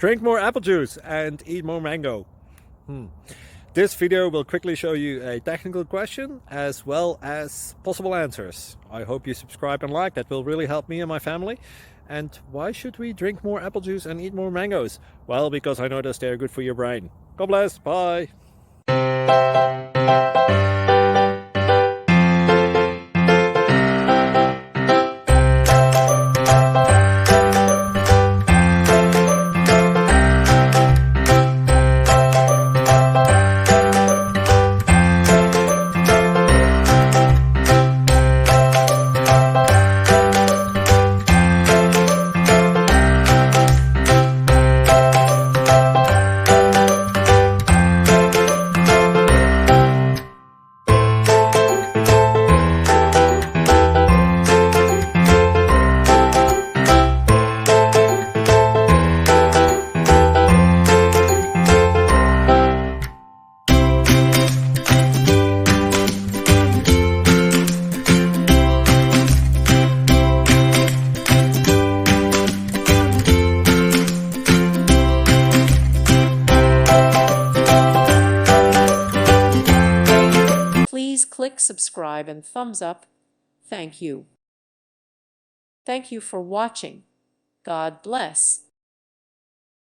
Drink more apple juice and eat more mango. This video will quickly show you a technical question as well as possible answers. I hope you subscribe and like, that will really help me and my family. And why should we drink more apple juice and eat more mangoes? Well, because I noticed they're good for your brain. God bless, bye! Please click subscribe and thumbs up. Thank you. Thank you for watching. God bless.